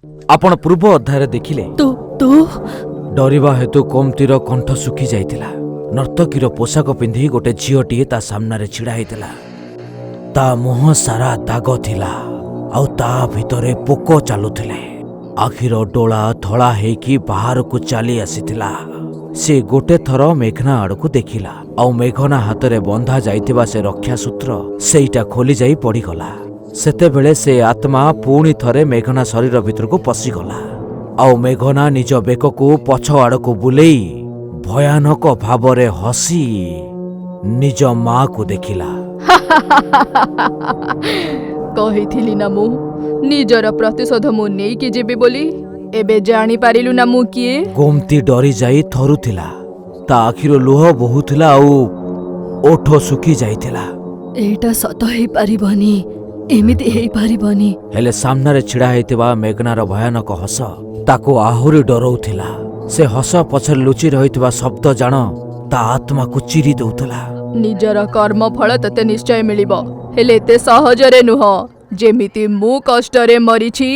आपण पूर्व अध्याय देखिले तू तू डरिबा हेतु कोमतीर कंठ सुखी जाइतिला। नर्तकीर पोशाक पिंधि गोटे झीओटीए ता सामने छिड़ा होइतिला। ता मुह सारा दाग थिला आउ ता भितरे पोक चालुथिले। आखिर डोला धड़ा हेकी बाहर को चली आसीथिला। से गोटे थर मेघना आड़कू देखिला आउ मेघना हाथ में बंधा जाइतिबा से रक्षा सूत्र सेईटा खोली जाई पड़ीगला। सेतेबेले से आत्मा पुणी थरे मेघना शरीर भितर को पशिगला। आउ मेघना निज बेकू पछ आड़कू बुलेई भयानक भावरे हसी निज माँ को देखिला। कहिथिली ना मु निजर प्रतिशोध मु नेई कि जेबे बोली। एबे जानी पारिलु ना मु किए। गोमती डरी जाई थरुथिला। ता आखिर लुह बहुथिला आउ ओठ सुखी जाइथिला। एटा सत हेई पारिबनी, एमिति हेई पारिबनी। हेले सामने छिड़ा हेतिबा मेघनार भयानक हस ताको आहुरी डरौथिला। से हस पछर लुचि रहितिबा शब्द जान ता आत्मा को चिरी दउथला। निजर कर्म फल तते निश्चय मिलिबो, हेले एते सहजरे नुह। जेमिति मु कष्टरे मरिछि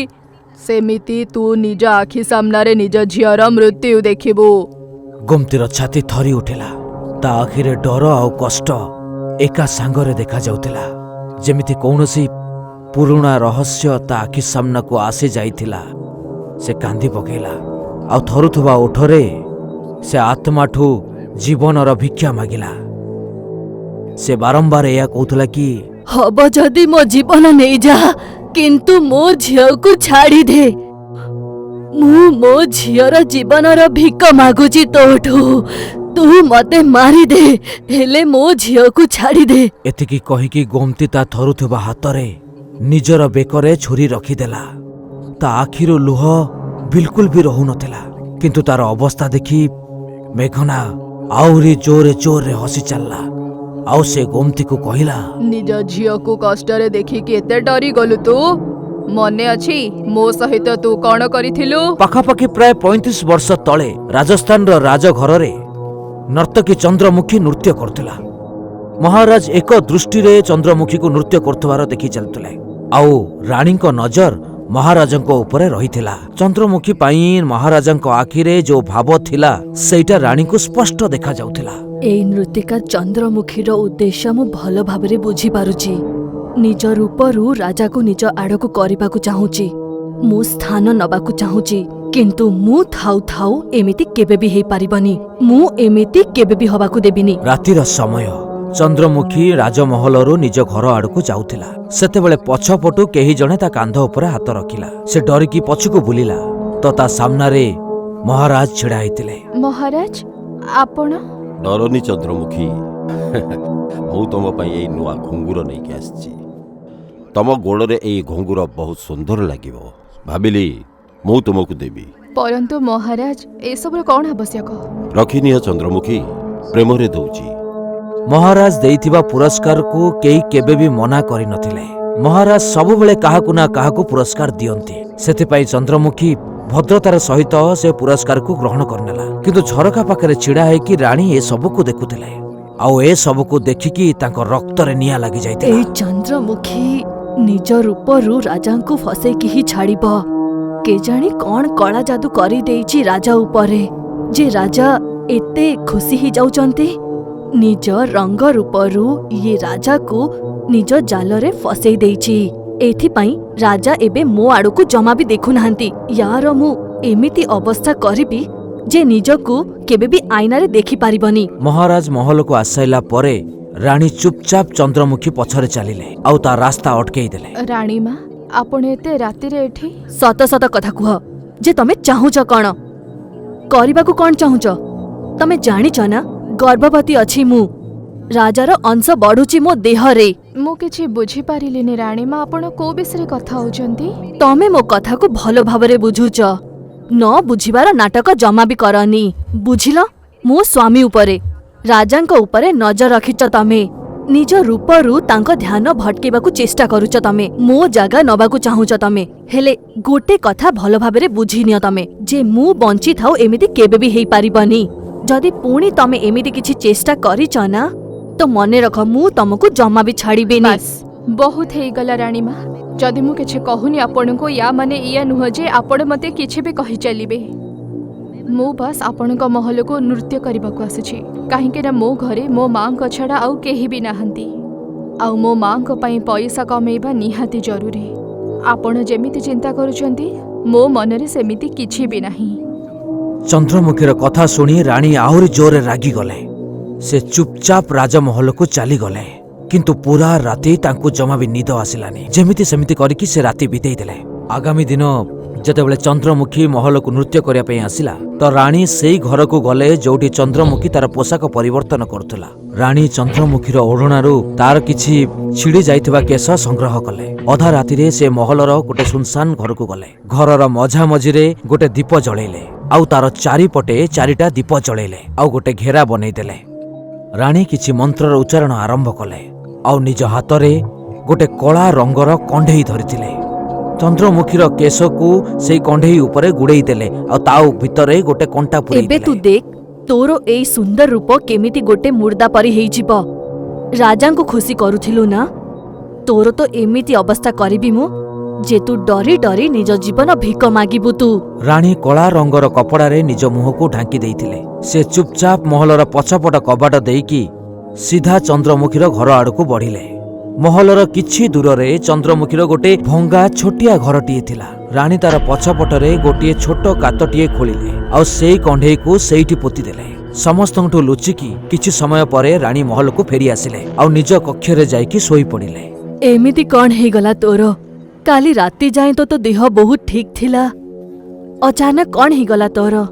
सेमिति तू निज आखि सामनारे निज झियर मृत्यु देखिबु। गोमतीर छाती थरी उठिला। ता आखिरे डर आउ कष्ट एका सांगरे देखा जाउथिला। जेमिति कौनसी पुरुणा रहस्य ता आखि सामना को आसी जाइथिला। से कांदी पकेला आउ थरुथुबा ओठरे से आत्माठू जीवनर भिक्षा मागिला। से बारंबार या कहूथला कि हब जदि मो जीवन नहीं जा, किंतु मो झियो को छाड़ी दे। मु मो झियर जीवनर भिक मागुची तोठू। तू मते मारी दे, हेले मो झियो को छाड़ी दे। एतिकी कहिकी गोमती ता थरुथुबा हातरे निजर बेकरे छुरी रखिदेला। ता आखिरो लुह बिल्कुल भी रहु नथिला। किंतु तार अवस्था देखी मेघना आउरी जोरे जोरे हसी चलला। आउ से गोमती को कहिला, निज झियो को कष्टरे देखी कि एते डरी गलु तू। मने अछि मो सहित तू कौन करिथिलु? पाखापाखि प्राय 35 वर्ष तले राजस्थान राजघर रे नर्तकी चंद्रमुखी नृत्य करथिला। महाराज एक दृष्टि रे चंद्रमुखी को नृत्य करथवार देखि चलतले। आउ रानी को नजर महाराजंको उपरे रहिथिला। चंद्रमुखी पाई महाराजंको आखिरे जो भाव थिला सेटा रानी को स्पष्ट देखा जाउथिला। ए नृत्यिका चंद्रमुखीर उद्देश्य मु भल भाबरे बुझी पारुची। निज रूपरू राजा को निज आड़कू करबाकू चाहूची। मु स्थान नबाकू चाहूची, किंतु मु थाउ थाउ एमिति केबे भी हेई पारिबनी। मु एमिति केबे भी हबाकू देबिनी। रातिर समय चंद्रमुखी राजमहलरू निज घर आड़कू जाउथिला। सेतेबेले पछपटू केही जणे ता कांध उपरे हाथ रखिला। से डरिकी पछकू बुलिला तो ता सामनारे महाराज छिड़ा हेतिले। महाराज आपण डरनी चंद्रमुखी। मु तुम पई नुआ घुंगुर नहीं के आसछि। तम गोड़े ए घुंगुर बहुत सुंदर लागिबो। भाबिली मु तुमको देबी। परंतु महाराज ए सब कौन आवश्यक? रखिनिया चंद्रमुखी, प्रेम रे दउची। महाराज देइथिबा पुरस्कार को केही केबे भी मना करि नथिले। महाराज सबु बेले काहाकु ना काहाकु पुरस्कार दियंती। सेति पई चंद्रमुखी भद्रतार सहित से पुरस्कार को ग्रहण करनेला। किंतु झरका पाखरे छिड़ा है कि रानी ए सब को देखुथिले। आउ ए सब को देखिकी तांको रक्त रे निया लागि जाइतिला। ए चंद्रमुखी निज रूपरू राजा को फसे कि ही छाड़िबो। के जानी कौन कला जादू करी देइची राजा उपरे जे राजा एते खुशी ही जाउचंती। निज रंग रूपरू ये राजा को निज जालरे फसेई देइची। एथिपाई राजा एबे मो आड़कू जमा भी देखु नाहंती। यार मु एमिति अवस्था करिबी जे निजको केबे भी आईना रे देखि पारिबनी। महाराज महल को आसाइला परे रानी चुपचाप चंद्रमुखी पछरे चलिले आउ ता रास्ता अटकेई देले। रानी मां आपण एते राती रे एठी सत सत कथा कुह जे तमे चाहुच कोन करिबाकू कोन चाहुच? तमे जानिच ना गर्भवती अछि मु। राजार अंश बढ़ुची मो देह रे। मु किछि बुझी पारिलिनी रानी मां आपण को विषय कथा होचंती? तमे मो कथा को भलो भाबरे बुझुच। न बुझिबार नाटक जमा भी करनी। बुझिलो? मो स्वामी उपरे राजांको उपरे नजर रखिच तमे। निज रूपरू तांको ध्यान भटकेबाकू चेष्टा करूच तमे। मो जागा नबाकू चाहुच तमे। हेले गोटे कथा भलो भाबरे बुझिनियो तमे जे मु बंची थाउ एमिति केबे भी हेई पारिबनी। जदि पुणी तमे एमिति किछि चेष्टा करिच ना तो मने रख मु तुमको जमा भी छाड़ीबेनी। बहुत हेई गला रानी मां, जदि मु किछि कहूनी आपण को या माने या नुह जे आपण मते किछि भी कहि चलिबे। मु बस आपण को महल को नृत्य करबा को आसी कहीं ना मो घरे मो माँ को छड़ा आउ केही भी नाहंती आउ मो माँ को पई पैसा कमेबा निहाती जरूरी। आपण जेमिति चिंता करूछंती मो मनरे सेमिति किछि भी नाही। चंद्रमुखीर कथा शुणी राणी आहरी जोरे रागी गले। से चुपचाप राजमहल को चली गले, किंतु पूरा राति तांकु जमा भी निद आसिलानी। जेमिति सेमिति करिकी से राति बितेई देले। आगामी दिन जेतेबेले चंद्रमुखी महल को नृत्य करिया पई आसिला तो राणी सेई घर को गले जोटी चंद्रमुखी तार पोशाक परिवर्तन करुथला। राणी चंद्रमुखीर ओढ़णारू तार किछि छिड़ी जाइथिबा केश संग्रह कले। अधा रातिरे से महलर गोटे सुनसान घर को गले। घरर मझा मझिरे गोटे दीप जळेले आउ तार चारिपटे चारिटा दीप जळेले आउ गोटे घेरा बनेई देले। राणी किछि मंत्रर उच्चारण आरंभ कले आउ निज हातरे गोटे कला रंगर कंढेई धरिथिले। चंद्रमुखीर केश को सेई कंढेई उपरे गुड़ेई देले आ ताऊ भितरे गोटे कंटा पुरेई एबे देले। तू देख तोरो एई सुंदर रूप केमिति गोटे मुर्दा परी हेई जिवो। राजा को खुशी करूथिलु ना, तोरो तो एमिति अवस्था करिबी मु जे तू डरी डरी निज जीवन भिक मागिबु तू। राणी कला रंगर कपड़ारे निज मुह को ढांकी देइथिले। से चुपचाप महलर पछपट कबाट देइकी सीधा चंद्रमुखीर घर आड़कू बढ़िले। महलर किछि दूररे चंद्रमुखीर गोटे भंगा छोटिया घरटीए थिला। राणी तार पछपटरे गोटे छोट कातटीए खोलिले आउ सेई कंढेई को सेईठी पोती देले। समस्तंठु लुचिकी किछि समय परे राणी महल को फेरी आसिले आउ निज कक्षरे जाइकी सोई पड़िले। एमिति कौन हे गला तोरो? काली राति जाए तो देह बहुत ठीक थिला, अचानक कौन हे गला तोरो?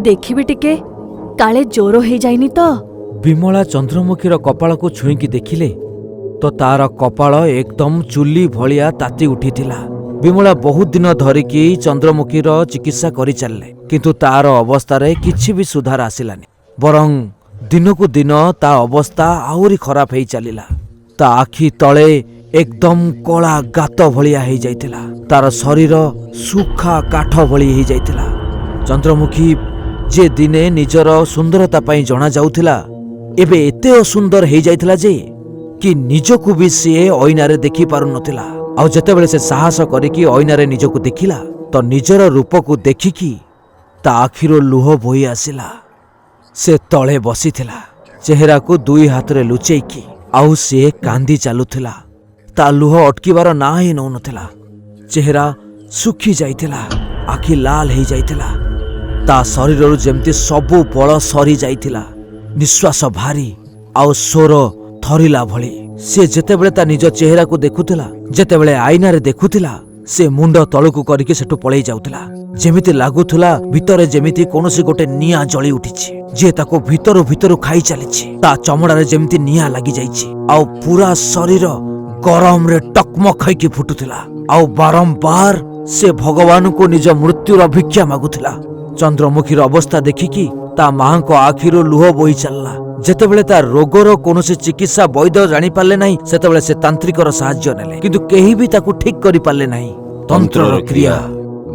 देखिबे टिके काले जोरो हे जाइनी तो। विमला चंद्रमुखीर कपाळ को छुईकी देखिले तो तार कपाळ एकदम चुली भलिया ताती उठिथिला। विमला बहुत दिन धरिकी चंद्रमुखीर चिकित्सा करि चलले, किंतु तार अवस्थारे किछि भी सुधार आसिलानी। बरं दिनकु दिन ता अवस्था आउरी खराब हेई चलिला। ता आखि तळे एकदम कला गात भलिया हेई जाइतिला। तार शरीर सुखा काठ भली हेई जाइतिला। चंद्रमुखी जे दिने निजर सुंदरता पई जणा जाउथिला एबे एते असुंदर हेई जाइतिला जे कि निजकु भी सीए ऐनारे देखि पारु नथिला। आउ जेतेबेले से साहस करिकी ऐनारे निजकु देखिला तो निजर रूपकु देखिकी ता आखिरो लुह बोई आसिला। से तळे बसिथिला, चेहरा को दुई हाथरे लुचेइकी आउ से कांदी चालुथिला। ता लुह अटकिबार ना ही नौ नथिला। चेहरा सुखी जाइथिला, आखि लाल हेई जाइथिला। ता शरीररु जेमति सबु बळ सरी जाइथिला। निश्वास भारी आउ स्वर थरिला भली। से जेतेबेले ता निज चेहरा को देखुथिला, जेतेबेले आईनारे देखुथिला, से मुंड तळकु करिके सेठु पळेई जाउथिला। जेमिति लागुथिला भितरे जेमिति कोनोसी गोटे निया जळी उठिछि, जे ताको भितरु भितरु खाई चलिछि। ता चमड़ारे जेमिति निया लागि जाइछि आउ पूरा शरीर गरम रे टकमक खाइकी फुटुथिला। आउ बारंबार से भगवान को निज मृत्युर भिक्षा मागुथिला। चंद्रमुखीर अवस्था देखिकी ता मां को आखिरो लुह बोही चलला। जेतेबेले ता रोगर कोनोसी चिकित्सा वैद्य जानि पारले नाही, सेतेबेले से तांत्रिकर सहाय्य नेले, किंतु केही भी ताकू ठीक करि पारले नाही। तंत्रर क्रिया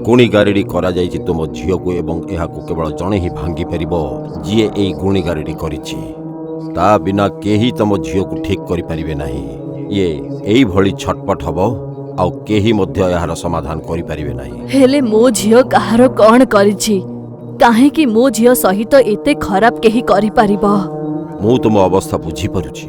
गुणी गारेडी करा जाइछि तुम झियो को एवं एहा को केवल जणे ही भांगी परिबो जिए एई गुणी गारेडी करिछि। ता बिना केही तुम झियो को ठीक करि परिबे नाही। ये एई भली छटपट हबो आउ केही मध्य एहार समाधान करि परिबे नाही। हेले मो झियो कहारो कौन करिछि? काहे कि मो झियो सहित एते खराब केही करि पारिबो? मु तुम अवस्था बुझी पारुछि,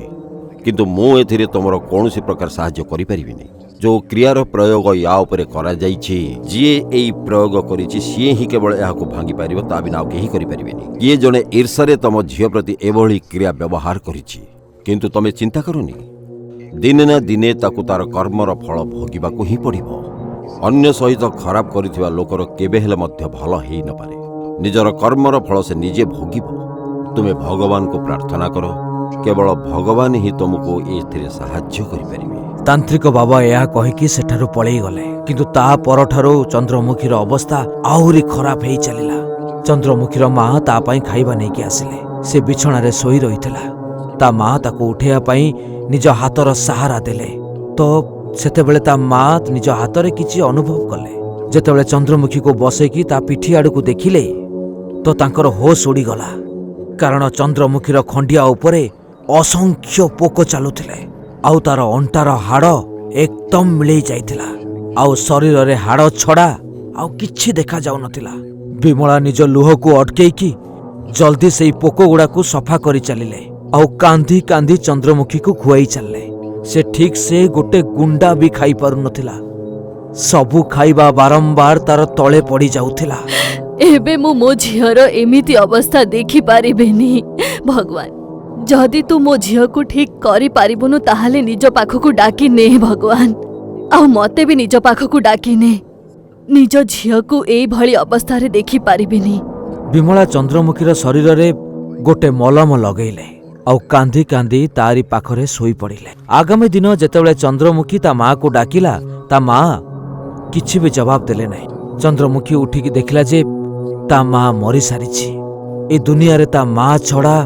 किंतु मु एथिरे तुमर कोनोसी प्रकार सहाय्य करि परिबिनी। जो क्रियार प्रयोग या उपरे करा जाइछि, जिए एई प्रयोग करिछि सिए ही केवल एहा को भांगी पारिबो, ता बिना आउ केही करि परिबेनी। किए जणे ईर्ष्यारे तम झियो प्रति एभली क्रिया व्यवहार करिछि, किंतु तमे चिंता करूनी, दिने ना दिने ताकु तार कर्मर फल भोगिबाकू ही पड़िबो। अन्य सहित खराब करिथिबा लोकर केबे हेले मध्य भल हेई न पारे। निजर कर्मर फल से निजे भोगिबो। तुमे भगवान को प्रार्थना करो, केवल भगवान ही तुमको एथिरे सहाय्य करि परिबे। तांत्रिक बाबा यह कहिकी सेठारु पळेई गले, किंतु ता परठारु चंद्रमुखीर अवस्था आहुरी खराब हेई चलिला। चंद्रमुखीर मां ता पई खाइबा नेकी आसिले। से बिछणारे सोई रहितला। ता मां ताको उठेया पई निज हातर सहारा देले तो सेतेबेले ता मां निज हातरे किछि अनुभव कले। जेतेबेले चंद्रमुखी को बसेकी ता पिठी आडकू देखिले तो तांकर होश उड़ी गला, कारण चंद्रमुखीर खंडिया उपरे असंख्य पोक चालुथिले आउ तार अंटार हाड़ ଏକଦମ ମିଳେଇ ଯାଇଥିଲା ଆଉ ଶରୀରରେ ହାଡ଼ ଛଡ଼ା ଆଉ କିଛି ଦେଖାଯାଉନଥିଲା। ବିମଳା ନିଜ ଲୁହକୁ ଅଟକେଇକି ଜଲ୍ଦି ସେଇ ପୋକ ଗୁଡ଼ାକୁ ସଫା କରି ଚାଲିଲେ ଆଉ କାନ୍ଦି କାନ୍ଦି ଚନ୍ଦ୍ରମୁଖୀକୁ ଖୁଆଇ ଚାଲିଲେ। ସେ ଠିକ୍ ସେ ଗୋଟେ ଗୁଣ୍ଡା ବି ଖାଇପାରୁନଥିଲା। ସବୁ ଖାଇବା ବାରମ୍ବାର ତାର ତଳେ ପଡ଼ି ଯାଉଥିଲା। ଏବେ ମୁଁ ମୋ ଝିଅର ଏମିତି ଅବସ୍ଥା ଦେଖିପାରିବିନି। ଭଗବାନ, ଯଦି ତୁ ମୋ ଝିଅକୁ ଠିକ କରିପାରିବୁନୁ ତାହେଲେ ନିଜ ପାଖକୁ ଡାକି ନେ ଭଗବାନ, ଆଉ ମତେ ବି ନିଜ ପାଖକୁ ଡାକି ନେ। ନିଜ ଝିଅକୁ ଏଇଭଳି ଅବସ୍ଥାରେ ଦେଖିପାରିବିନି। ବିମଳା ଚନ୍ଦ୍ରମୁଖୀର ଶରୀରରେ ଗୋଟେ ମଲମ ଲଗେଇଲେ ଆଉ କାନ୍ଦି କାନ୍ଦି ତାରି ପାଖରେ ଶୋଇପଡ଼ିଲେ। ଆଗାମୀ ଦିନ ଯେତେବେଳେ ଚନ୍ଦ୍ରମୁଖୀ ତା ମାଆକୁ ଡାକିଲା, ତା ମାଆ କିଛି ବି ଜବାବ ଦେଲେ ନାହିଁ। ଚନ୍ଦ୍ରମୁଖୀ ଉଠିକି ଦେଖିଲା ଯେ ତା ମାଆ ମରିସାରିଛି। ଏ ଦୁନିଆରେ ତା ମାଆ ଛଡ଼ା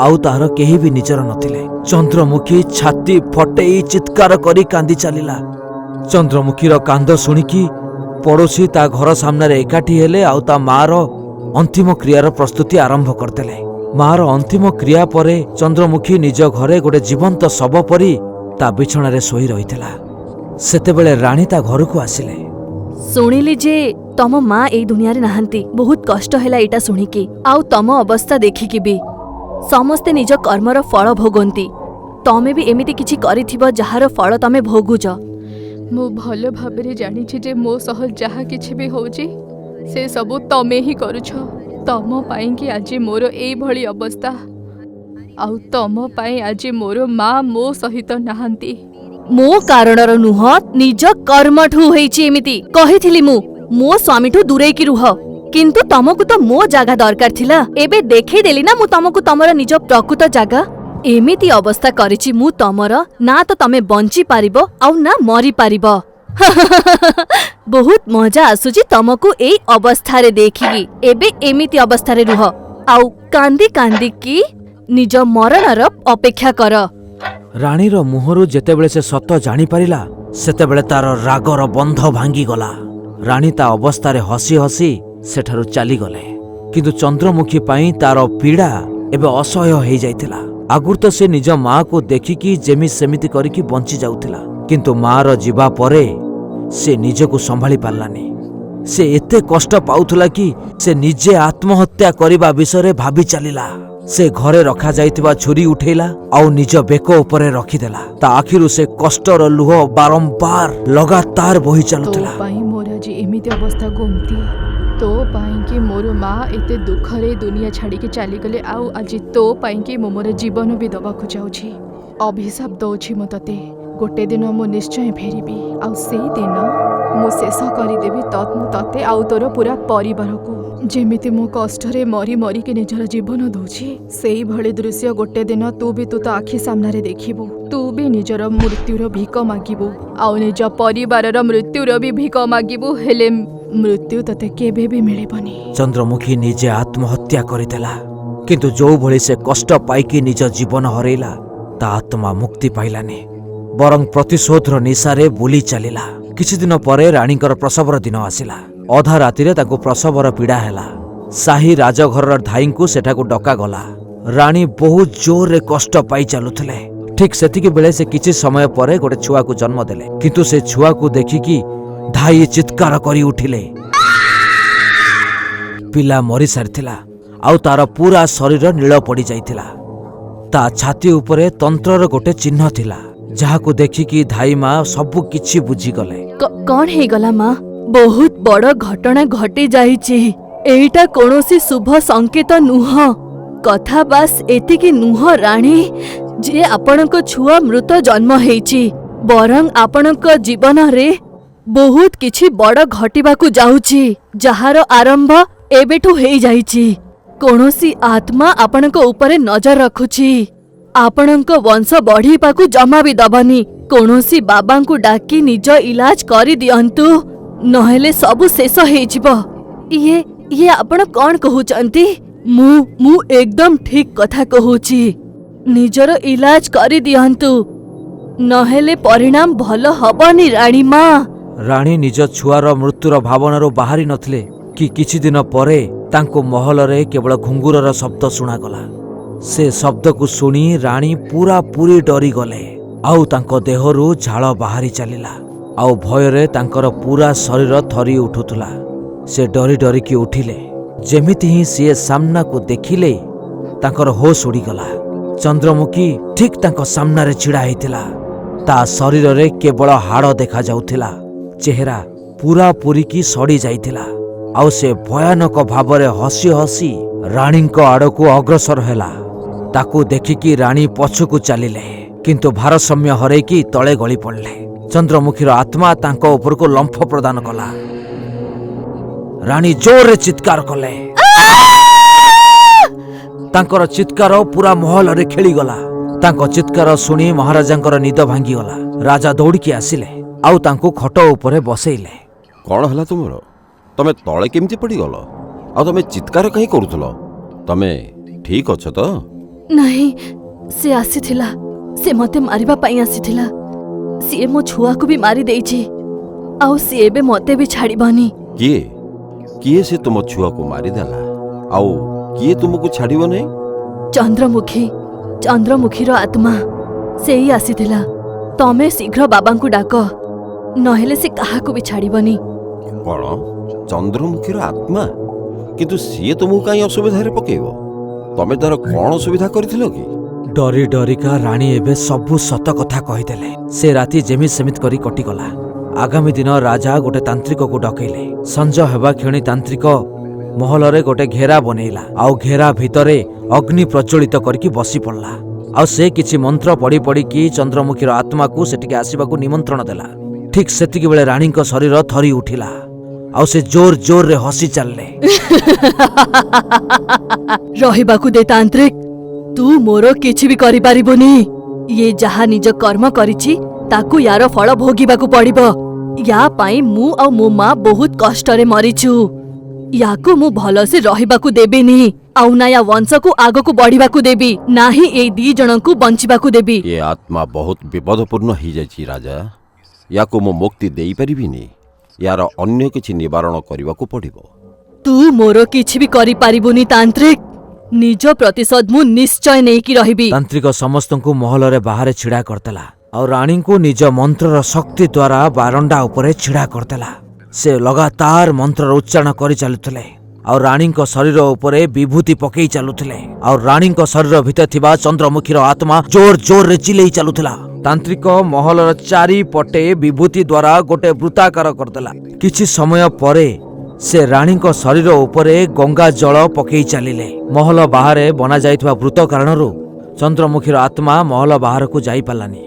ଆଉ ତାହାର କେହି ବି ନିଜର ନଥିଲେ। ଚନ୍ଦ୍ରମୁଖୀ ଛାତି ଫଟେଇ ଚିତ୍କାର କରି କାନ୍ଦି ଚାଲିଲା। ଚନ୍ଦ୍ରମୁଖୀର କାନ୍ଦ ଶୁଣିକି ପଡ଼ୋଶୀ ତା ଘର ସାମ୍ନାରେ ଏକାଠି ହେଲେ ଆଉ ତା ମାଆର ଅନ୍ତିମ କ୍ରିୟାର ପ୍ରସ୍ତୁତି ଆରମ୍ଭ କରିଦେଲେ। ମାଆର ଅନ୍ତିମ କ୍ରିୟା ପରେ ଚନ୍ଦ୍ରମୁଖୀ ନିଜ ଘରେ ଗୋଟେ ଜୀବନ୍ତ ଶବ ପରି ତା ବିଛଣାରେ ଶୋଇ ରହିଥିଲା। ସେତେବେଳେ ରାଣୀ ତା ଘରକୁ ଆସିଲେ। ଶୁଣିଲି ଯେ ତମ ମା ଏଇ ଦୁନିଆରେ ନାହାନ୍ତି। ବହୁତ କଷ୍ଟ ହେଲା ଏଇଟା ଶୁଣିକି, ଆଉ ତମ ଅବସ୍ଥା ଦେଖିକି ବି। ସମସ୍ତେ ନିଜ କର୍ମର ଫଳ ଭୋଗନ୍ତି। ତମେ ବି ଏମିତି କିଛି କରିଥିବ ଯାହାର ଫଳ ତମେ ଭୋଗୁଛ। ମୁଁ ଭଲ ଭାବରେ ଜାଣିଛି ଯେ ମୋ ସହ ଯାହା କିଛି ବି ହେଉଛି ସେ ସବୁ ତମେ ହିଁ କରୁଛ। ତମ ପାଇଁକି ଆଜି ମୋର ଏଇଭଳି ଅବସ୍ଥା, ଆଉ ତମ ପାଇଁ ଆଜି ମୋର ମା ମୋ ସହିତ ନାହାନ୍ତି। ମୋ କାରଣର ନୁହଁ, ନିଜ କର୍ମଠୁ ହେଇଛି ଏମିତି। କହିଥିଲି ମୁଁ ମୋ ସ୍ୱାମୀଠୁ ଦୂରେଇକି ରୁହ, କିନ୍ତୁ ତମକୁ ତ ମୋ ଜାଗା ଦରକାର ଥିଲା। ଏବେ ଦେଖେଇଦେଲି ନା ମୁଁ ତମକୁ ତମର ନିଜ ପ୍ରକୃତ ଜାଗା। ଏମିତି ଅବସ୍ଥା କରିଛି ମୁଁ ତମର, ନା ତ ତମେ ବଞ୍ଚି ପାରିବ ଆଉ ନା ମରି ପାରିବ। ବହୁତ ମଜା ଆସୁଛି ତମକୁ ଏଇ ଅବସ୍ଥାରେ ଦେଖିକି। ଏବେ ଏମିତି ଅବସ୍ଥାରେ ରୁହ ଆଉ କାନ୍ଦି କାନ୍ଦିକି ନିଜ ମରଣର ଅପେକ୍ଷା କର। ରାଣୀର ମୁହଁରୁ ଯେତେବେଳେ ସେ ସତ ଜାଣିପାରିଲା, ସେତେବେଳେ ତାର ରାଗର ବନ୍ଧ ଭାଙ୍ଗିଗଲା। ରାଣୀ ତା ଅବସ୍ଥାରେ ହସି ହସି ସେଠାରୁ ଚାଲିଗଲେ। କିନ୍ତୁ ଚନ୍ଦ୍ରମୁଖୀ ପାଇଁ ତାର ପୀଡ଼ା ଏବେ ଅସହ୍ୟ ହେଇଯାଇଥିଲା। ଆଗରୁ ତ ସେ ନିଜ ମାଆକୁ ଦେଖିକି ଯେମିତି ସେମିତି କରିକି ବଞ୍ଚି ଯାଉଥିଲା, କିନ୍ତୁ ମାଆର ଯିବା ପରେ ସେ ନିଜକୁ ସମ୍ଭାଳି ପାରିଲାନି। ସେ ଏତେ କଷ୍ଟ ପାଉଥିଲା କି ସେ ନିଜେ ଆତ୍ମହତ୍ୟା କରିବା ବିଷୟରେ ଭାବି ଚାଲିଲା। ସେ ଘରେ ରଖାଯାଇଥିବା ଛୁରୀ ଉଠେଇଲା ଆଉ ନିଜ ବେକ ଉପରେ ରଖିଦେଲା। ତା ଆଖିରୁ ସେ କଷ୍ଟର ଲୁହ ବାରମ୍ବାର ଲଗାତାର ବୋହି ତୋ ଚାଲୁଥିଲା। ପାଇଁ ମୋର ଆଜି ଏମିତି ଅବସ୍ଥା ଗୋମତି। ତୋ ପାଇଁକି ମୋର ମା ଏତେ ଦୁଃଖରେ ଦୁନିଆ ଛାଡ଼ିକି ଚାଲିଗଲେ, ଆଉ ଆଜି ତୋ ପାଇଁକି ମୁଁ ମୋର ଜୀବନ ବି ଦେବାକୁ ଯାଉଛି। ଅଭିଶାପ ଦଉଛି ମୁଁ ତତେ। ଗୋଟେ ଦିନ ମୁଁ ନିଶ୍ଚୟ ଫେରିବି, ଆଉ ସେଇ ଦିନ ମୁଁ ଶେଷ କରିଦେବି ତତେ ଆଉ ତୋର ପୁରା ପରିବାରକୁ। ଯେମିତି ମୁଁ କଷ୍ଟରେ ମରି ମରିକି ନିଜର ଜୀବନ ଦଉଛି, ସେଇଭଳି ଦୃଶ୍ୟ ଗୋଟେ ଦିନ ତୁ ତ ଆଖି ସାମ୍ନାରେ ଦେଖିବୁ। ତୁ ବି ନିଜର ମୃତ୍ୟୁର ଭିକ ମାଗିବୁ, ଆଉ ନିଜ ପରିବାରର ମୃତ୍ୟୁର ବି ଭିକ ମାଗିବୁ, ହେଲେ ମୃତ୍ୟୁ ତତେ କେବେ ବି ମିଳିବନି। ଚନ୍ଦ୍ରମୁଖୀ ନିଜେ ଆତ୍ମହତ୍ୟା କରିଦେଲା। କିନ୍ତୁ ଯୋଉଭଳି ସେ କଷ୍ଟ ପାଇକି ନିଜ ଜୀବନ ହରେଇଲା, ତା ଆତ୍ମା ମୁକ୍ତି ପାଇଲାନି, ବରଂ ପ୍ରତିଶୋଧର ନିଶାରେ ବୁଲି ଚାଲିଲା। କିଛି ଦିନ ପରେ ରାଣୀଙ୍କର ପ୍ରସବର ଦିନ ଆସିଲା। ଅଧା ରାତିରେ ତାଙ୍କୁ ପ୍ରସବର ପୀଡ଼ା ହେଲା। ସାହି ରାଜଘରର ଧାଈଙ୍କୁ ସେଠାକୁ ଡକାଗଲା। ରାଣୀ ବହୁତ ଜୋରରେ କଷ୍ଟ ପାଇ ଚାଲୁଥିଲେ। ଠିକ୍ ସେତିକି ବେଳେ ସେ କିଛି ସମୟ ପରେ ଗୋଟେ ଛୁଆକୁ ଜନ୍ମ ଦେଲେ। କିନ୍ତୁ ସେ ଛୁଆକୁ ଦେଖିକି ଧାଈ ଚିତ୍କାର କରି ଉଠିଲେ। ପିଲା ମରିସାରିଥିଲା ଆଉ ତାର ପୁରା ଶରୀର ନୀଳ ପଡ଼ିଯାଇଥିଲା। ତା ଛାତି ଉପରେ ତନ୍ତ୍ରର ଗୋଟେ ଚିହ୍ନ ଥିଲା, ଯାହାକୁ ଦେଖିକି ଧାଈ ମା ସବୁ କିଛି ବୁଝିଗଲେ। କଣ ହେଇଗଲା ମା? ବହୁତ ବଡ ଘଟଣା ଘଟି ଯାଇଛି। ଏଇଟା କୌଣସି ଶୁଭ ସଂକେତ ନୁହଁ। କଥା ବାସ୍ ଏତିକି ନୁହଁ ରାଣୀ ଯେ ଆପଣଙ୍କ ଛୁଆ ମୃତ ଜନ୍ମ ହେଇଛି, ବରଂ ଆପଣଙ୍କ ଜୀବନରେ ବହୁତ କିଛି ବଡ ଘଟିବାକୁ ଯାଉଛି, ଯାହାର ଆରମ୍ଭ ଏବେଠୁ ହେଇଯାଇଛି। କୌଣସି ଆତ୍ମା ଆପଣଙ୍କ ଉପରେ ନଜର ରଖୁଛି। ଆପଣଙ୍କ ବଂଶ ବଢିବାକୁ ଜମା ବି ଦବନି। କୌଣସି ବାବାଙ୍କୁ ଡାକି ନିଜ ଇଲାଜ କରିଦିଅନ୍ତୁ, ନହେଲେ ସବୁ ଶେଷ ହେଇଯିବ। ଇଏ ଆପଣ କଣ କହୁଛନ୍ତି? ମୁଁ ଏକଦମ ଠିକ କଥା କହୁଛି। ନିଜର ଇଲାଜ କରିଦିଅନ୍ତୁ, ନହେଲେ ପରିଣାମ ଭଲ ହବନି ରାଣୀ ମା। ରାଣୀ ନିଜ ଛୁଆର ମୃତ୍ୟୁର ଭାବନାରୁ ବାହାରି ନଥିଲେ କି କିଛି ଦିନ ପରେ ତାଙ୍କୁ ମହଲରେ କେବଳ ଘୁଙ୍ଗୁରର ଶବ୍ଦ ଶୁଣାଗଲା। ସେ ଶବ୍ଦକୁ ଶୁଣି ରାଣୀ ପୁରାପୁରି ଡରିଗଲେ। ଆଉ ତାଙ୍କ ଦେହରୁ ଝାଳ ବାହାରି ଚାଲିଲା ଆଉ ଭୟରେ ତାଙ୍କର ପୂରା ଶରୀର ଥରି ଉଠୁଥିଲା। ସେ ଡରି ଡରିକି ଉଠିଲେ। ଯେମିତି ହିଁ ସିଏ ସାମ୍ନାକୁ ଦେଖିଲେ ତାଙ୍କର ହୋସ୍ ଉଡ଼ିଗଲା। ଚନ୍ଦ୍ରମୁଖୀ ଠିକ୍ ତାଙ୍କ ସାମ୍ନାରେ ଛିଡ଼ା ହେଇଥିଲା। ତା ଶରୀରରେ କେବଳ ହାଡ଼ ଦେଖାଯାଉଥିଲା। ଚେହେରା ପୂରାପୂରିକି ସଡ଼ି ଯାଇଥିଲା ଆଉ ସେ ଭୟାନକ ଭାବରେ ହସି ହସି ରାଣୀଙ୍କ ଆଡ଼କୁ ଅଗ୍ରସର ହେଲା। ତାକୁ ଦେଖିକି ରାଣୀ ପଛକୁ ଚାଲିଲେ କିନ୍ତୁ ଭାରସାମ୍ୟ ହରେଇକି ତଳେ ଗଳି ପଡ଼ିଲେ। ଚନ୍ଦ୍ରମୁଖୀର ଆତ୍ମା ତାଙ୍କ ଉପରକୁ ଲମ୍ଫ ପ୍ରଦାନ କଲା। ରାଣୀ ଜୋରରେ ଚିତ୍କାର କଲେ। ତାଙ୍କର ଚିତ୍କାର ପୁରା ମହଲରେ ଖେଳିଗଲା। ତାଙ୍କ ଚିତ୍କାର ଶୁଣି ମହାରାଜାଙ୍କର ନିଦ ଭାଙ୍ଗିଗଲା। ରାଜା ଦୌଡ଼ିକି ଆସିଲେ ଆଉ ତାଙ୍କୁ ଖଟ ଉପରେ ବସେଇଲେ। କ'ଣ ହେଲା ତୁମର? ତମେ ତଳେ କେମିତି ପଡ଼ିଗଲ? ଆଉ ତମେ ଚିତ୍କାର କାହିଁ କରୁଥିଲ? ତମେ ଠିକ୍ ଅଛ ତ? ନାହିଁ, ସେ ଆସିଥିଲା। ସେ ମତେ ମାରିବା ପାଇଁ ଆସିଥିଲା। ସିଏ ମୋ ଛୁଆକୁ ବି ମାରି ଦେଇଛି ଆଉ ସିଏ ଏବେ ମତେ ବି ଛାଡ଼ିବନି। କିଏ କିଏ ସେ ତୁମ ଛୁଆକୁ ମାରିଦେଲା ଆଉ କିଏ ତୁମକୁ ଛାଡ଼ିବ ନାହିଁ? ଚନ୍ଦ୍ରମୁଖୀର ଆତ୍ମା ସେଇ ଆସିଥିଲା। ତମେ ଶୀଘ୍ର ବାବାଙ୍କୁ ଡାକ, ନହେଲେ ସେ କାହାକୁ ବି ଛାଡ଼ିବନି। କ'ଣ? ଚନ୍ଦ୍ରମୁଖୀର ଆତ୍ମା? କିନ୍ତୁ ସିଏ ତୁମକୁ କାହିଁ ଅସୁବିଧାରେ ପକେଇବ? ତମେ ତାର କ'ଣ ଅସୁବିଧା କରିଥିଲ କି? ଡରି ଡରିକା ରାଣୀ ଏବେ ସବୁ ସତ କଥା କହିଦେଲେ। ସେ ରାତି ଯେମିତି ସେମିତି କରି କଟିଗଲା। ଆଗାମୀ ଦିନ ରାଜା ଗୋଟେ ତାନ୍ତ୍ରିକକୁ ଡକେଇଲେ। ସଞ୍ଜ ହେବା କ୍ଷଣି ତାନ୍ତ୍ରିକ ମହଲରେ ଗୋଟେ ଘେରା ବନେଇଲା ଆଉ ଘେରା ଭିତରେ ଅଗ୍ନି ପ୍ରଜ୍ୱଳିତ କରିକି ବସି ପଡ଼ିଲା। ଆଉ ସେ କିଛି ମନ୍ତ୍ର ପଢ଼ି ପଢ଼ିକି ଚନ୍ଦ୍ରମୁଖୀର ଆତ୍ମାକୁ ସେଠିକି ଆସିବାକୁ ନିମନ୍ତ୍ରଣ ଦେଲା। ଠିକ୍ ସେତିକି ବେଳେ ରାଣୀଙ୍କ ଶରୀର ଥରି ଉଠିଲା ଆଉ ସେ ଜୋର ଜୋରରେ ହସି ଚାଲିଲେ। ରହିବାକୁ ଦେ ତାନ୍ତ୍ରିକ, ତୁ ମୋର କିଛି ବି କରିପାରିବୁନି। ଇଏ ଯାହା ନିଜ କର୍ମ କରିଛି ତାକୁ ୟାର ଫଳ ଭୋଗିବାକୁ ପଡ଼ିବ। ୟା ପାଇଁ ମୁଁ ଆଉ ମୋ ମା ବହୁତ କଷ୍ଟରେ ମରିଛୁ। ୟାକୁ ମୁଁ ଭଲସେ ରହିବାକୁ ଦେବିନି ଆଉ ନା ୟା ବଂଶକୁ ଆଗକୁ ବଢିବାକୁ ଦେବି, ନାହିଁ ଏଇ 2 ଜଣଙ୍କୁ ବଞ୍ଚିବାକୁ ଦେବି। ଏ ଆତ୍ମା ବହୁତ ବିପଦପୂର୍ଣ୍ଣ ହେଇଯାଇଛି ରାଜା। ୟାକୁ ମୁଁ ମୁକ୍ତି ଦେଇପାରିବିନି। ୟାର ଅନ୍ୟ କିଛି ନିବାରଣ କରିବାକୁ ପଡ଼ିବ। ତୁ ମୋର କିଛି ବି କରିପାରିବୁନି ତାନ୍ତ୍ରିକ। ନିଜ ପ୍ରତିଶୋଧ ମୁଁ ନିଶ୍ଚୟ ନେଇକି ରହିବି। ତାନ୍ତ୍ରିକ ସମସ୍ତଙ୍କୁ ମହଲରେ ବାହାରେ ଛିଡ଼ା କରିଦେଲା ଆଉ ରାଣୀଙ୍କୁ ନିଜ ମନ୍ତ୍ରର ଶକ୍ତି ଦ୍ୱାରା ବାରଣ୍ଡା ଉପରେ ଛିଡ଼ା କରିଦେଲା। ସେ ଲଗାତାର ମନ୍ତ୍ରର ଉଚ୍ଚାରଣ କରି ଚାଲୁଥିଲେ ଆଉ ରାଣୀଙ୍କ ଶରୀର ଉପରେ ବିଭୂତି ପକେଇ ଚାଲୁଥିଲେ ଆଉ ରାଣୀଙ୍କ ଶରୀର ଭିତରେ ଥିବା ଚନ୍ଦ୍ରମୁଖୀର ଆତ୍ମା ଜୋର ଜୋରରେ ଚିଲେଇ ଚାଲୁଥିଲା। ତାନ୍ତ୍ରିକ ମହଲର ଚାରିପଟେ ବିଭୂତି ଦ୍ୱାରା ଗୋଟେ ବୃତ୍ତାକାର କରିଦେଲା। କିଛି ସମୟ ପରେ ସେ ରାଣୀଙ୍କ ଶରୀର ଉପରେ ଗଙ୍ଗା ଜଳ ପକେଇ ଚାଲିଲେ। ମହଲ ବାହାରେ ବନାଯାଇଥିବା ବୃତ୍ତ କାରଣରୁ ଚନ୍ଦ୍ରମୁଖୀର ଆତ୍ମା ମହଲ ବାହାରକୁ ଯାଇପାରିଲାନି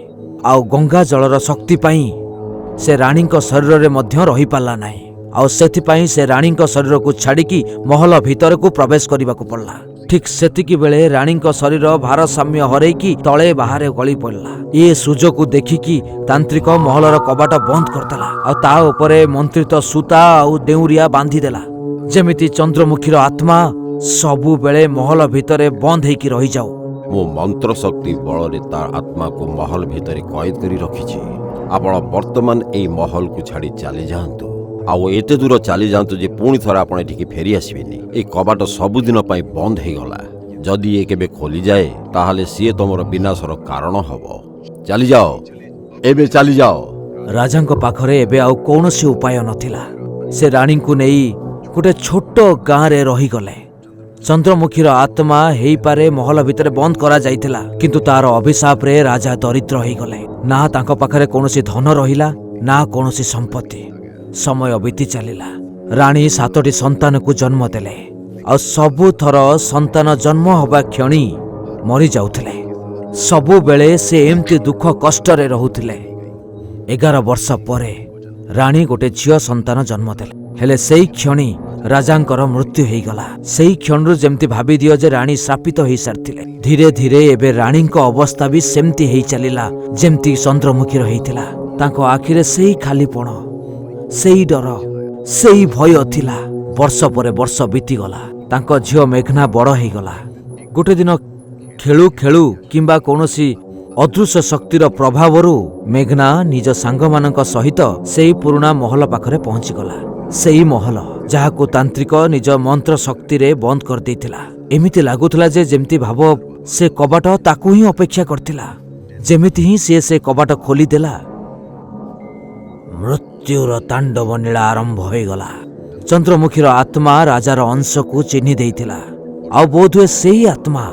ଆଉ ଗଙ୍ଗା ଜଳର ଶକ୍ତି ପାଇଁ ସେ ରାଣୀଙ୍କ ଶରୀରରେ ମଧ୍ୟ ରହିପାରିଲା ନାହିଁ ଆଉ ସେଥିପାଇଁ ସେ ରାଣୀଙ୍କ ଶରୀରକୁ ଛାଡ଼ିକି ମହଲ ଭିତରକୁ ପ୍ରବେଶ କରିବାକୁ ପଡ଼ିଲା। ଠିକ୍ ସେତିକି ବେଳେ ରାଣୀଙ୍କ ଶରୀର ଭାରସାମ୍ୟ ହରେଇକି ତଳେ ବାହାରେ ଗଳି ପଡ଼ିଲା। ଏ ସୁଯୋଗକୁ ଦେଖିକି ତାନ୍ତ୍ରିକ ମହଲର କବାଟ ବନ୍ଦ କରିଦେଲା ଆଉ ତା ଉପରେ ମନ୍ତ୍ରିତ ସୂତା ଆଉ ଡେଉଁରିଆ ବାନ୍ଧିଦେଲା, ଯେମିତି ଚନ୍ଦ୍ରମୁଖୀର ଆତ୍ମା ସବୁବେଳେ ମହଲ ଭିତରେ ବନ୍ଦ ହେଇକି ରହିଯାଉ। ମୁଁ ମନ୍ତ୍ର ଶକ୍ତି ବଳରେ ତା ଆତ୍ମାକୁ ମହଲ ଭିତରେ କଏଦ କରି ରଖିଛି। ଆପଣ ବର୍ତ୍ତମାନ ଏଇ ମହଲକୁ ଛାଡ଼ି ଚାଲିଯାଆନ୍ତୁ ଆଉ ଏତେ ଦୂର ଚାଲିଯାଆନ୍ତୁ ଯେ ପୁଣି ଥରେ ଆପଣ ଏଠିକି ଫେରି ଆସିବେନି। ଏଇ କବାଟ ସବୁଦିନ ପାଇଁ ବନ୍ଦ ହେଇଗଲା। ଯଦି ଏ କେବେ ଖୋଲିଯାଏ ତାହେଲେ ସିଏ ତମର ବିନାଶର କାରଣ ହବ। ଚାଲିଯାଅ, ଏବେ ଚାଲିଯାଅ। ରାଜାଙ୍କ ପାଖରେ ଏବେ ଆଉ କୌଣସି ଉପାୟ ନଥିଲା। ସେ ରାଣୀଙ୍କୁ ନେଇ ଗୋଟେ ଛୋଟ ଗାଁରେ ରହିଗଲେ। ଚନ୍ଦ୍ରମୁଖୀର ଆତ୍ମା ହେଇପାରେ ମହଲ ଭିତରେ ବନ୍ଦ କରାଯାଇଥିଲା, କିନ୍ତୁ ତାର ଅଭିଶାପରେ ରାଜା ଦରିଦ୍ର ହେଇଗଲେ। ନା ତାଙ୍କ ପାଖରେ କୌଣସି ଧନ ରହିଲା, ନା କୌଣସି ସମ୍ପତ୍ତି। ସମୟ ବିତି ଚାଲିଲା। ରାଣୀ 7ଟି ସନ୍ତାନକୁ ଜନ୍ମ ଦେଲେ ଆଉ ସବୁଥର ସନ୍ତାନ ଜନ୍ମ ହେବା କ୍ଷଣି ମରିଯାଉଥିଲେ। ସବୁବେଳେ ସେ ଏମିତି ଦୁଃଖ କଷ୍ଟରେ ରହୁଥିଲେ। 11 ବର୍ଷ ପରେ ରାଣୀ ଗୋଟେ ଝିଅ ସନ୍ତାନ ଜନ୍ମ ଦେଲେ। ହେଲେ ସେଇ କ୍ଷଣି ରାଜାଙ୍କର ମୃତ୍ୟୁ ହେଇଗଲା। ସେଇ କ୍ଷଣରୁ ଯେମିତି ଭାବିଦିଅ ଯେ ରାଣୀ ଶ୍ରାପିତ ହେଇସାରିଥିଲେ। ଧୀରେ ଧୀରେ ଏବେ ରାଣୀଙ୍କ ଅବସ୍ଥା ବି ସେମିତି ହେଇ ଚାଲିଲା ଯେମିତି ଚନ୍ଦ୍ରମୁଖୀର ହେଇଥିଲା। ତାଙ୍କ ଆଖିରେ ସେଇ ଖାଲିପଣ, ସେଇ ଡର, ସେଇ ଭୟ ଥିଲା। ବର୍ଷ ପରେ ବର୍ଷ ବିତିଗଲା। ତାଙ୍କ ଝିଅ ମେଘନା ବଡ଼ ହେଇଗଲା। ଗୋଟେ ଦିନ ଖେଳୁ ଖେଳୁ କିମ୍ବା କୌଣସି ଅଦୃଶ୍ୟ ଶକ୍ତିର ପ୍ରଭାବରୁ ମେଘନା ନିଜ ସାଙ୍ଗମାନଙ୍କ ସହିତ ସେଇ ପୁରୁଣା ମହଲ ପାଖରେ ପହଞ୍ଚିଗଲା। ସେଇ ମହଲ ଯାହାକୁ ତାନ୍ତ୍ରିକ ନିଜ ମନ୍ତ୍ର ଶକ୍ତିରେ ବନ୍ଦ କରିଦେଇଥିଲା। ଏମିତି ଲାଗୁଥିଲା ଯେ ଯେମିତି ଭାବ ସେ କବାଟ ତାକୁ ହିଁ ଅପେକ୍ଷା କରିଥିଲା। ଯେମିତି ହିଁ ସେ କବାଟ ଖୋଲିଦେଲା, ମୃତ୍ୟୁର ତାଣ୍ଡବ ନୀଳା ଆରମ୍ଭ ହୋଇଗଲା। ଚନ୍ଦ୍ରମୁଖୀର ଆତ୍ମା ରାଜାର ଅଂଶକୁ ଚିହ୍ନି ଦେଇଥିଲା, ଆଉ ବୋଧହୁଏ ସେହି ଆତ୍ମା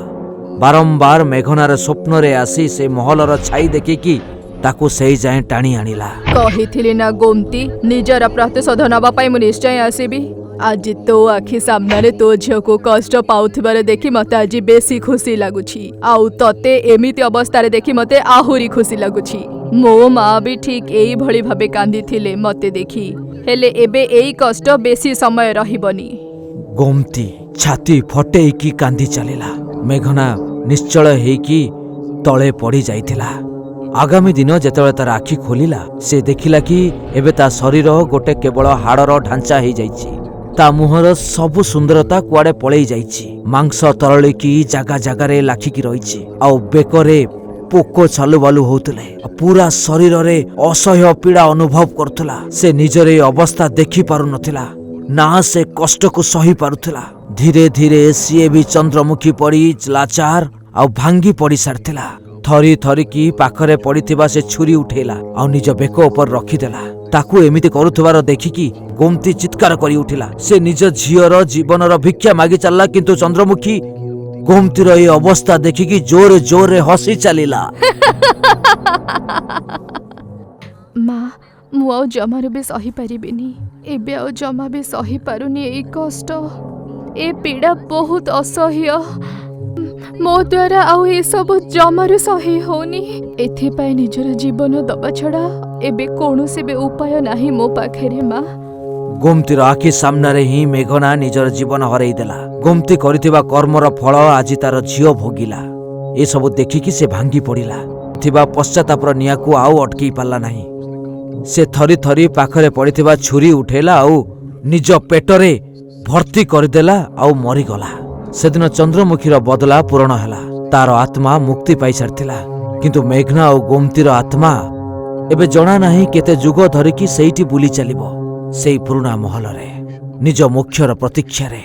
ବାରମ୍ବାର ମେଘନାର ସ୍ୱପ୍ନରେ ଆସି ସେ ମହଲର ଛାଇ ଦେଖିକି ତାକୁ ସେଇ ଯାଏଁ ଟାଣି ଆଣିଲା। କହିଥିଲି ନା ଗୋମତି, ନିଜର ପ୍ରତିଶୋଧ ନେବା ପାଇଁ ମୁଁ ନିଶ୍ଚୟ ଆସିବି। ଆଜି ତୋ ଆଖି ସାମ୍ନାରେ ତୋ ଝିଅକୁ କଷ୍ଟ ପାଉଥିବାର ଦେଖି ମତେ ଆଜି ବେଶୀ ଖୁସି ଲାଗୁଛି, ଆଉ ତତେ ଏମିତି ଅବସ୍ଥାରେ ଦେଖି ମତେ ଆହୁରି ଖୁସି ଲାଗୁଛି। ମୋ ମା ବି ଠିକ୍ ଏଇଭଳି ଭାବେ କାନ୍ଦିଥିଲେ ମତେ ଦେଖି, ହେଲେ ଏବେ ଏଇ କଷ୍ଟ ବେଶୀ ସମୟ ରହିବନି। ଗୋମତି ଛାତି ଫଟେଇକି କାନ୍ଦି ଚାଲିଲା। ମେଘନା ନିଶ୍ଚଳ ହେଇକି ତଳେ ପଡ଼ି ଯାଇଥିଲା। ଆଗାମୀ ଦିନ ଯେତେବେଳେ ତାର ଆଖି ଖୋଲିଲା, ସେ ଦେଖିଲା କି ଏବେ ତା ଶରୀର ଗୋଟେ କେବଳ ହାଡ଼ର ଢାଞ୍ଚା ହେଇଯାଇଛି। ତା ମୁହଁର ସବୁ ସୁନ୍ଦରତା କୁଆଡେ ପଳେଇ ଯାଇଛି। ମାଂସ ତରଳିକି ଜାଗା ଜାଗାରେ ଲାଖିକି ରହିଛି, ଆଉ ବେକରେ ପୋକ ଚାଲୁବାଲୁ ହଉଥିଲେ। ପୁରା ଶରୀରରେ ଅସହ୍ୟ ପୀଡ଼ା ଅନୁଭବ କରୁଥିଲା। ସେ ନିଜର ଏ ଅବସ୍ଥା ଦେଖି ପାରୁନଥିଲା, ନା ସେ କଷ୍ଟକୁ ସହି ପାରୁଥିଲା। ଧୀରେ ଧୀରେ ସିଏ ବି ଚନ୍ଦ୍ରମୁଖୀ ପଡ଼ି ଲାଚାର ଆଉ ଭାଙ୍ଗି ପଡ଼ି ସାରିଥିଲା। ଥରି ଥରିକି ପାଖରେ ପଡ଼ିଥିବା ସେ ଛୁରୀ ଉଠେଇଲା ଆଉ ନିଜ ବେକ ଉପରେ ରଖିଦେଲା। ତାକୁ ଏମିତି କରୁଥିବାର ଦେଖିକି ଗୋମତି ଚିତ୍କାର କରି ଉଠିଲା। ସେ ନିଜ ଝିଅର ଜୀବନର ଭିକ୍ଷା ମାଗି ଚାଲିଲା, କିନ୍ତୁ ଚନ୍ଦ୍ରମୁଖୀ ଗୋମତିର ଏ ଅବସ୍ଥା ଦେଖିକି ଜୋରେ ଜୋରେ ହସି ଚାଲିଲା। ମା, ମୁଁ ଆଉ ଜମାରୁ ବି ସହିପାରିବିନି। ଏବେ ଆଉ ଜମା ବି ସହିପାରୁନି ଏଇ କଷ୍ଟ। ଏ ପୀଡ଼ା ବହୁତ ଅସହ୍ୟ। ମୋ ଦ୍ୱାରା ଆଉ ଏସବୁ ଜମାରୁ ସହି ହଉନି। ଏଥିପାଇଁ ନିଜର ଜୀବନ ଦବା ଛଡ଼ା ଏବେ କୌଣସି ବି ଉପାୟ ନାହିଁ ମୋ ପାଖରେ। ମା, ଗୋମତିର ଆଖି ସାମ୍ନାରେ ହିଁ ମେଘନା ନିଜର ଜୀବନ ହରେଇ ଦେଲା। ଗୋମତି କରିଥିବା କର୍ମର ଫଳ ଆଜି ତାର ଝିଅ ଭୋଗିଲା। ଏସବୁ ଦେଖିକି ସେ ଭାଙ୍ଗି ପଡ଼ିଲା। ଥିବା ପଶ୍ଚାତାପର ନିଆଁକୁ ଆଉ ଅଟକେଇ ପାରିଲା ନାହିଁ। ସେ ଥରି ଥରି ପାଖରେ ପଡ଼ିଥିବା ଛୁରୀ ଉଠେଇଲା ଆଉ ନିଜ ପେଟରେ ଭର୍ତ୍ତି କରିଦେଲା ଆଉ ମରିଗଲା। ସେଦିନ ଚନ୍ଦ୍ରମୁଖୀର ବଦଲା ପୂରଣ ହେଲା। ତାର ଆତ୍ମା ମୁକ୍ତି ପାଇସାରିଥିଲା, କିନ୍ତୁ ମେଘନା ଆଉ ଗୋମତିର ଆତ୍ମା ଏବେ ଜଣା ନାହିଁ କେତେ ଯୁଗ ଧରିକି ସେଇଠି ବୁଲି ଚାଲିବ, ସେଇ ପୁରୁଣା ମହଲରେ ନିଜ ମୋକ୍ଷର ପ୍ରତୀକ୍ଷାରେ।